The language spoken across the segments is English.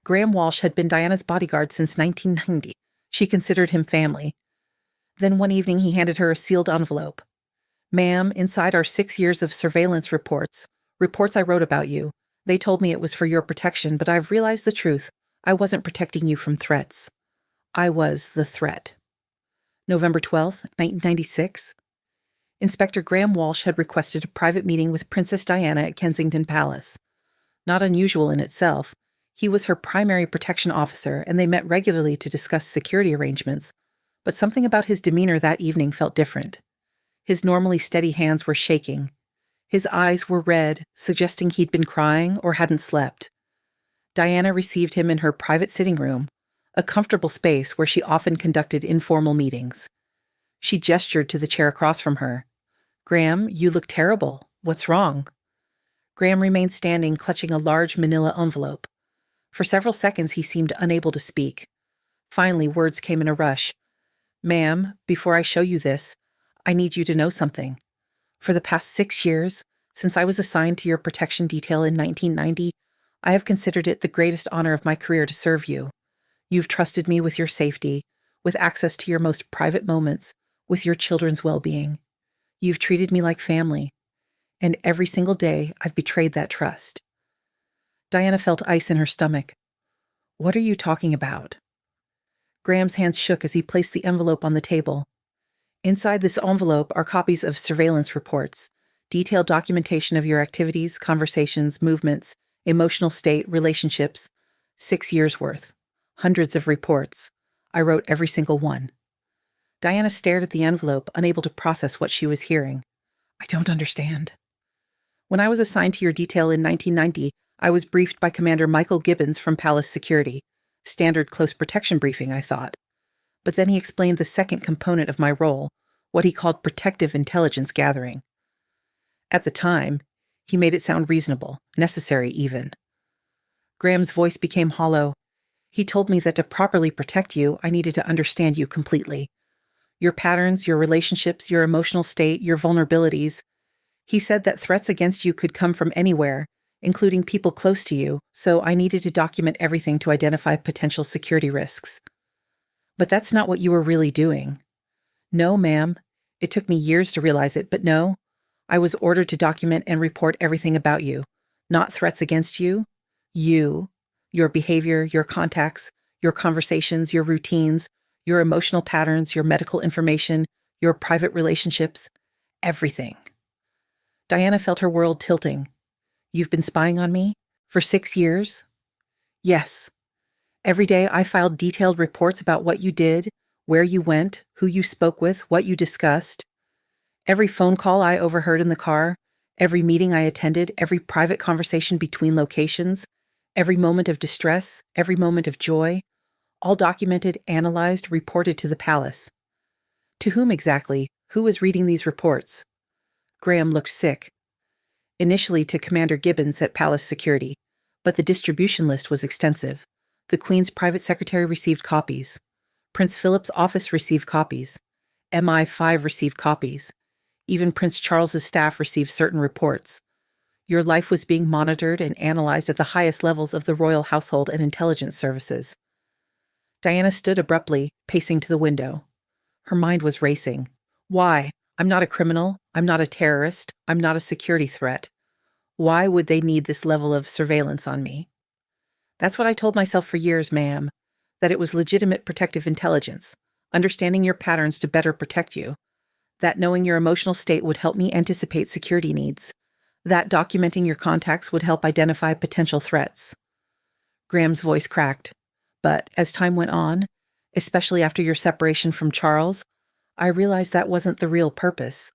Graham Walsh had been Diana's bodyguard since 1990. She considered him family. Then one evening he handed her a sealed envelope. "Ma'am, inside are 6 years of surveillance reports I wrote about you. They told me it was for your protection, but I've realized the truth. I wasn't protecting you from threats. I was the threat." November 12th, 1996. Inspector Graham Walsh had requested a private meeting with Princess Diana at Kensington Palace. Not unusual in itself. He was her primary protection officer, and they met regularly to discuss security arrangements, but something about his demeanor that evening felt different. His normally steady hands were shaking. His eyes were red, suggesting he'd been crying or hadn't slept. Diana received him in her private sitting room, a comfortable space where she often conducted informal meetings. She gestured to the chair across from her. "Graham, you look terrible. What's wrong?" Graham remained standing, clutching a large manila envelope. For several seconds he seemed unable to speak. Finally, words came in a rush. "Ma'am, before I show you this, I need you to know something. For the past 6 years, since I was assigned to your protection detail in 1990, I have considered it the greatest honor of my career to serve you. You've trusted me with your safety, with access to your most private moments, with your children's well-being. You've treated me like family, and every single day I've betrayed that trust." Diana felt ice in her stomach. "What are you talking about?" Graham's hands shook as he placed the envelope on the table. "Inside this envelope are copies of surveillance reports, detailed documentation of your activities, conversations, movements, emotional state, relationships. 6 years worth. Hundreds of reports. I wrote every single one." Diana stared at the envelope, unable to process what she was hearing. "I don't understand." "When I was assigned to your detail in 1990, I was briefed by Commander Michael Gibbons from Palace Security. Standard close protection briefing, I thought. But then he explained the second component of my role, what he called protective intelligence gathering. At the time, he made it sound reasonable, necessary even." Graham's voice became hollow. "He told me that to properly protect you, I needed to understand you completely. Your patterns, your relationships, your emotional state, your vulnerabilities. He said that threats against you could come from anywhere, including people close to you, so I needed to document everything to identify potential security risks. But that's not what you were really doing." "No, ma'am. It took me years to realize it, but no. I was ordered to document and report everything about you, not threats against you. You, your behavior, your contacts, your conversations, your routines, your emotional patterns, your medical information, your private relationships, everything." Diana felt her world tilting. "You've been spying on me? For 6 years?" "Yes. Every day I filed detailed reports about what you did, where you went, who you spoke with, what you discussed. Every phone call I overheard in the car, every meeting I attended, every private conversation between locations, every moment of distress, every moment of joy, all documented, analyzed, reported to the palace." "To whom exactly? Who was reading these reports?" Graham looked sick. "Initially to Commander Gibbons at Palace Security, but the distribution list was extensive. The Queen's private secretary received copies. Prince Philip's office received copies. MI5 received copies. Even Prince Charles's staff received certain reports. Your life was being monitored and analyzed at the highest levels of the royal household and intelligence services." Diana stood abruptly, pacing to the window. Her mind was racing. "Why? I'm not a criminal. I'm not a terrorist. I'm not a security threat. Why would they need this level of surveillance on me?" "That's what I told myself for years, ma'am, that it was legitimate protective intelligence, understanding your patterns to better protect you, that knowing your emotional state would help me anticipate security needs, that documenting your contacts would help identify potential threats." Graham's voice cracked. "But as time went on, especially after your separation from Charles, I realized that wasn't the real purpose.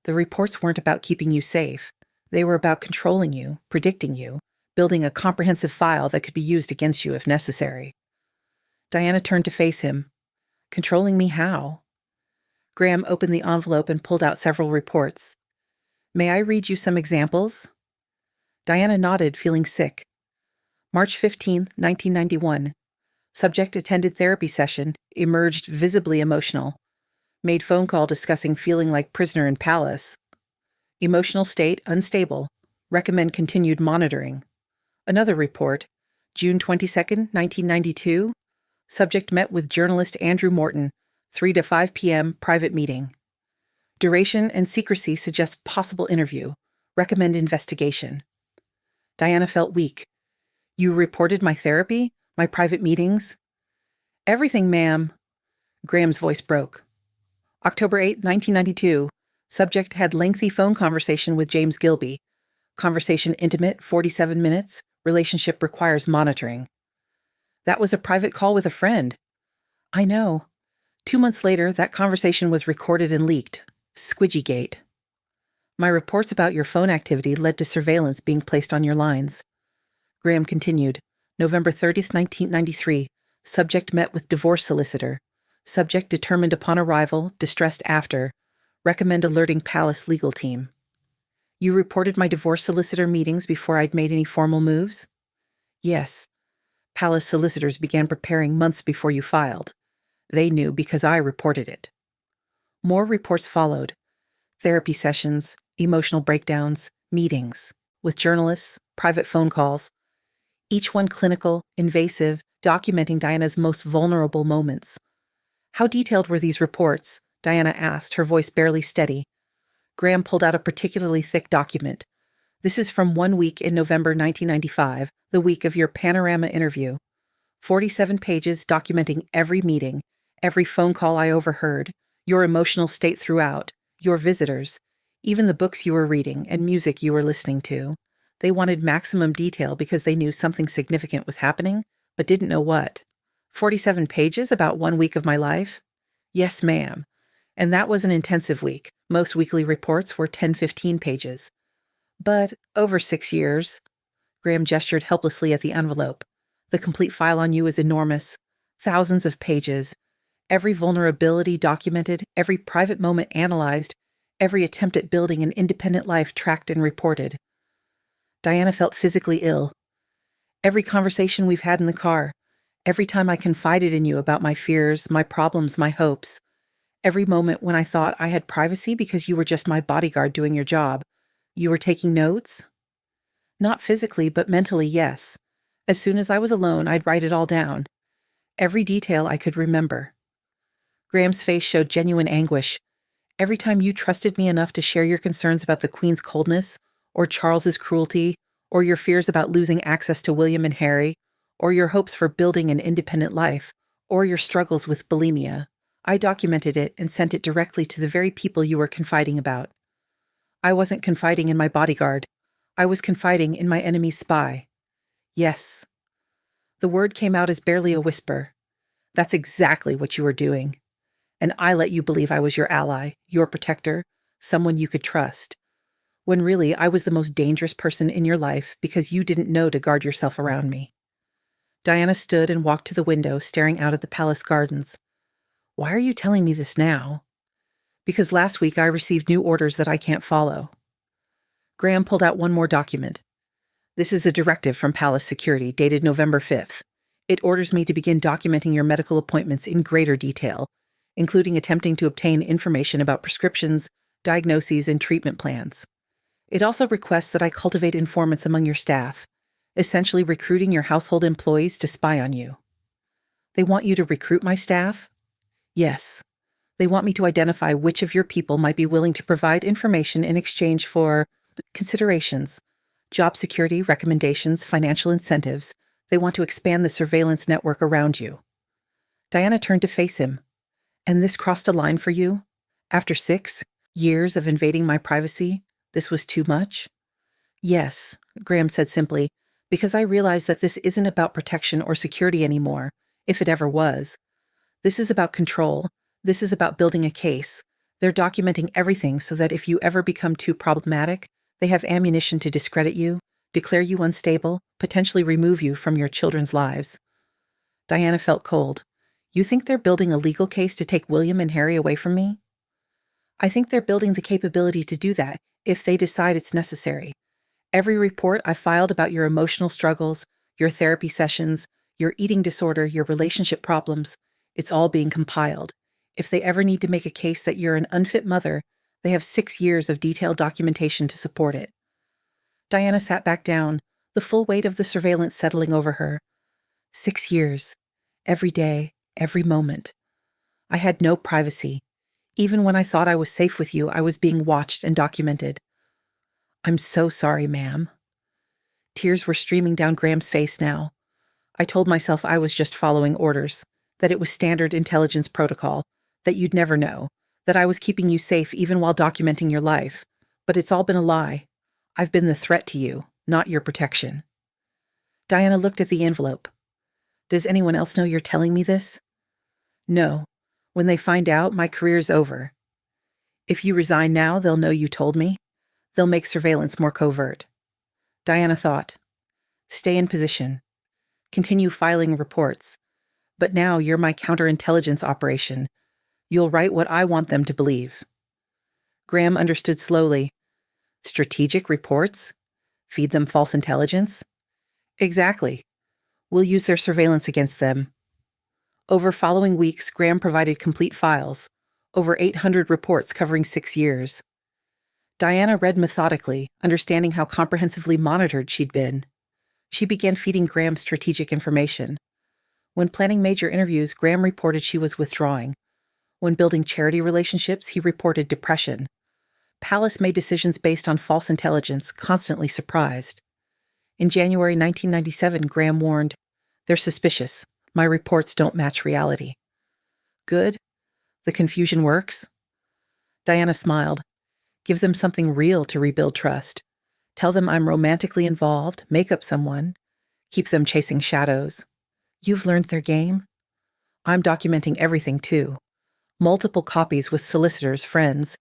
The reports weren't about keeping you safe. They were about controlling you, predicting you, building a comprehensive file that could be used against you if necessary." Diana turned to face him. "Controlling me how?" Graham opened the envelope and pulled out several reports. "May I read you some examples?" Diana nodded, feeling sick. March 15, 1991. Subject attended therapy session, emerged visibly emotional. Made phone call discussing feeling like prisoner in palace. Emotional state unstable. Recommend continued monitoring. Another report. June 22nd, 1992. Subject met with journalist Andrew Morton, 3 to 5 p.m. private meeting. Duration and secrecy suggest possible interview. Recommend investigation. Diana felt weak. You reported my therapy? My private meetings? Everything, ma'am. Graham's voice broke. October 8, 1992. Subject had lengthy phone conversation with James Gilbey. Conversation intimate, 47 minutes. Relationship requires monitoring. That was a private call with a friend. I know. 2 months later, that conversation was recorded and leaked. Squidgygate. My reports about your phone activity led to surveillance being placed on your lines. Graham continued. November 30th, 1993. Subject met with divorce solicitor. Subject determined upon arrival, distressed after. Recommend alerting Palace legal team. You reported my divorce solicitor meetings before I'd made any formal moves? Yes. Palace solicitors began preparing months before you filed. They knew because I reported it. More reports followed. Therapy sessions, emotional breakdowns, meetings, with journalists, private phone calls. Each one clinical, invasive, documenting Diana's most vulnerable moments. How detailed were these reports? Diana asked, her voice barely steady. Graham pulled out a particularly thick document. This is from 1 week in November 1995, the week of your Panorama interview. 47 pages documenting every meeting, every phone call I overheard, your emotional state throughout, your visitors, even the books you were reading and music you were listening to. They wanted maximum detail because they knew something significant was happening, but didn't know what. 47 pages about 1 week of my life? Yes, ma'am. And that was an intensive week. Most weekly reports were 10-15 pages. But over 6 years, Graham gestured helplessly at the envelope. The complete file on you is enormous. Thousands of pages. Every vulnerability documented, every private moment analyzed, every attempt at building an independent life tracked and reported. Diana felt physically ill. Every conversation we've had in the car, every time I confided in you about my fears, my problems, my hopes, every moment when I thought I had privacy because you were just my bodyguard doing your job, you were taking notes? Not physically, but mentally, yes. As soon as I was alone, I'd write it all down. Every detail I could remember. Graham's face showed genuine anguish. Every time you trusted me enough to share your concerns about the Queen's coldness, or Charles's cruelty, or your fears about losing access to William and Harry, or your hopes for building an independent life, or your struggles with bulimia, I documented it and sent it directly to the very people you were confiding about. I wasn't confiding in my bodyguard. I was confiding in my enemy's spy. Yes. The word came out as barely a whisper. That's exactly what you were doing. And I let you believe I was your ally, your protector, someone you could trust, when really I was the most dangerous person in your life because you didn't know to guard yourself around me. Diana stood and walked to the window, staring out at the palace gardens. Why are you telling me this now? Because last week I received new orders that I can't follow. Graham pulled out one more document. This is a directive from Palace Security dated November 5th. It orders me to begin documenting your medical appointments in greater detail, including attempting to obtain information about prescriptions, diagnoses, and treatment plans. It also requests that I cultivate informants among your staff, essentially recruiting your household employees to spy on you. They want you to recruit my staff? Yes. They want me to identify which of your people might be willing to provide information in exchange for considerations, job security, recommendations, financial incentives. They want to expand the surveillance network around you. Diana turned to face him. And this crossed a line for you? After 6 years of invading my privacy, this was too much? Yes, Graham said simply, because I realized that this isn't about protection or security anymore, if it ever was. This is about control. This is about building a case. They're documenting everything so that if you ever become too problematic, they have ammunition to discredit you, declare you unstable, potentially remove you from your children's lives. Diana felt cold. You think they're building a legal case to take William and Harry away from me? I think they're building the capability to do that if they decide it's necessary. Every report I filed about your emotional struggles, your therapy sessions, your eating disorder, your relationship problems, it's all being compiled. If they ever need to make a case that you're an unfit mother, they have 6 years of detailed documentation to support it. Diana sat back down, the full weight of the surveillance settling over her. 6 years. Every day, every moment. I had no privacy. Even when I thought I was safe with you, I was being watched and documented. I'm so sorry, ma'am. Tears were streaming down Graham's face now. I told myself I was just following orders, that it was standard intelligence protocol, that you'd never know, that I was keeping you safe even while documenting your life. But it's all been a lie. I've been the threat to you, not your protection. Diana looked at the envelope. Does anyone else know you're telling me this? No. When they find out, my career's over. If you resign now, they'll know you told me. They'll make surveillance more covert. Diana thought. Stay in position. Continue filing reports. But now you're my counterintelligence operation. You'll write what I want them to believe. Graham understood slowly. Strategic reports? Feed them false intelligence? Exactly. We'll use their surveillance against them. Over following weeks, Graham provided complete files, over 800 reports covering 6 years. Diana read methodically, understanding how comprehensively monitored she'd been. She began feeding Graham strategic information. When planning major interviews, Graham reported she was withdrawing. When building charity relationships, he reported depression. Palace made decisions based on false intelligence, constantly surprised. In January 1997, Graham warned, "They're suspicious. My reports don't match reality." Good? The confusion works? Diana smiled. Give them something real to rebuild trust. Tell them I'm romantically involved, make up someone. Keep them chasing shadows. You've learned their game? I'm documenting everything, too. Multiple copies with solicitors, friends.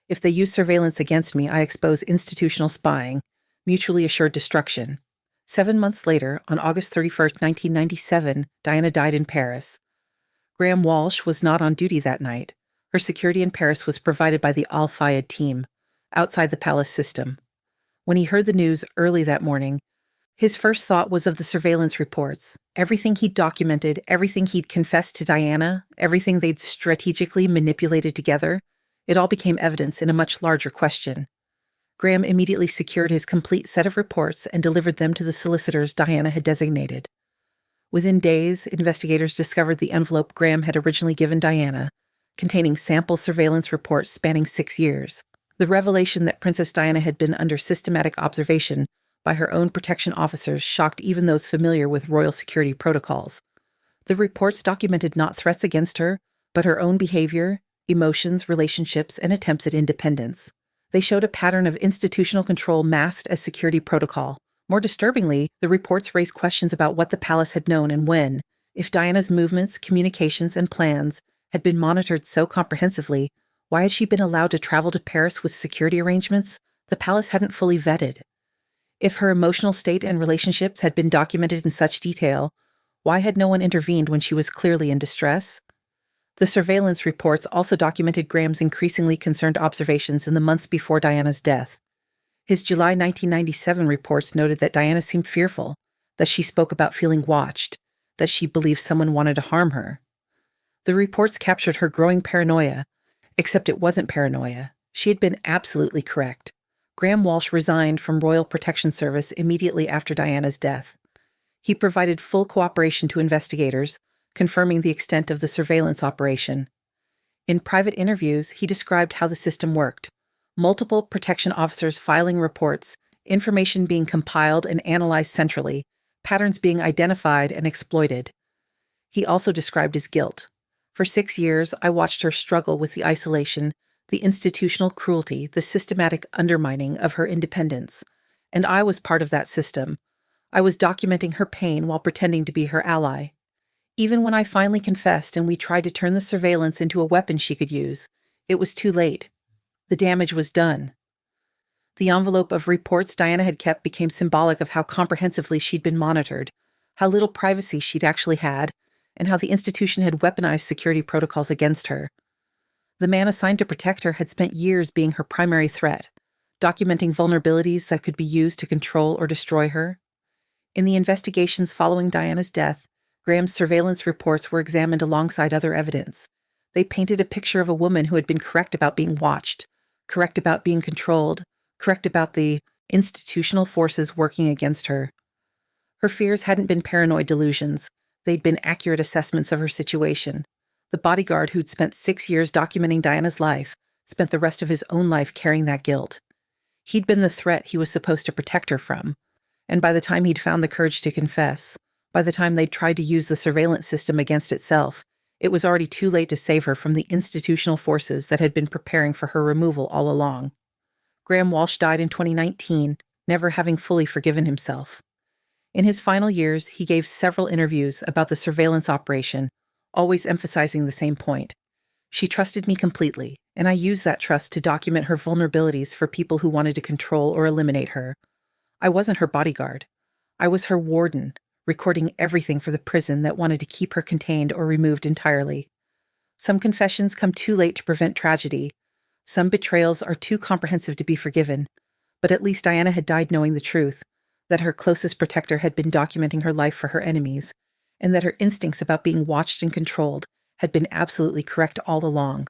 If they use surveillance against me, I expose institutional spying, mutually assured destruction. 7 months later, on August 31st, 1997, Diana died in Paris. Graham Walsh was not on duty that night. Her security in Paris was provided by the Al Fayed team, outside the palace system. When he heard the news early that morning, his first thought was of the surveillance reports, everything he'd documented, everything he'd confessed to Diana, everything they'd strategically manipulated together. It all became evidence in a much larger question. Graham immediately secured his complete set of reports and delivered them to the solicitors Diana had designated. Within days, investigators discovered the envelope Graham had originally given Diana, containing sample surveillance reports spanning 6 years. The revelation that Princess Diana had been under systematic observation by her own protection officers shocked even those familiar with royal security protocols. The reports documented not threats against her, but her own behavior, emotions, relationships, and attempts at independence. They showed a pattern of institutional control masked as security protocol. More disturbingly, the reports raised questions about what the palace had known and when. If Diana's movements, communications, and plans had been monitored so comprehensively, why had she been allowed to travel to Paris with security arrangements the palace hadn't fully vetted? If her emotional state and relationships had been documented in such detail, why had no one intervened when she was clearly in distress? The surveillance reports also documented Graham's increasingly concerned observations in the months before Diana's death. His July 1997 reports noted that Diana seemed fearful, that she spoke about feeling watched, that she believed someone wanted to harm her. The reports captured her growing paranoia, except it wasn't paranoia. She had been absolutely correct. Graham Walsh resigned from Royal Protection Service immediately after Diana's death. He provided full cooperation to investigators, confirming the extent of the surveillance operation. In private interviews, he described how the system worked. Multiple protection officers filing reports, information being compiled and analyzed centrally, patterns being identified and exploited. He also described his guilt. For 6 years, I watched her struggle with the isolation, the institutional cruelty, the systematic undermining of her independence. And I was part of that system. I was documenting her pain while pretending to be her ally. Even when I finally confessed and we tried to turn the surveillance into a weapon she could use, it was too late. The damage was done. The envelope of reports Diana had kept became symbolic of how comprehensively she'd been monitored, how little privacy she'd actually had, and how the institution had weaponized security protocols against her. The man assigned to protect her had spent years being her primary threat, documenting vulnerabilities that could be used to control or destroy her. In the investigations following Diana's death, Graham's surveillance reports were examined alongside other evidence. They painted a picture of a woman who had been correct about being watched, correct about being controlled, correct about the institutional forces working against her. Her fears hadn't been paranoid delusions. They'd been accurate assessments of her situation. The bodyguard who'd spent 6 years documenting Diana's life spent the rest of his own life carrying that guilt. He'd been the threat he was supposed to protect her from. And by the time he'd found the courage to confess, by the time they'd tried to use the surveillance system against itself, it was already too late to save her from the institutional forces that had been preparing for her removal all along. Graham Walsh died in 2019, never having fully forgiven himself. In his final years, he gave several interviews about the surveillance operation, always emphasizing the same point. She trusted me completely, and I used that trust to document her vulnerabilities for people who wanted to control or eliminate her. I wasn't her bodyguard. I was her warden, recording everything for the prison that wanted to keep her contained or removed entirely. Some confessions come too late to prevent tragedy. Some betrayals are too comprehensive to be forgiven. But at least Diana had died knowing the truth, that her closest protector had been documenting her life for her enemies, and that her instincts about being watched and controlled had been absolutely correct all along.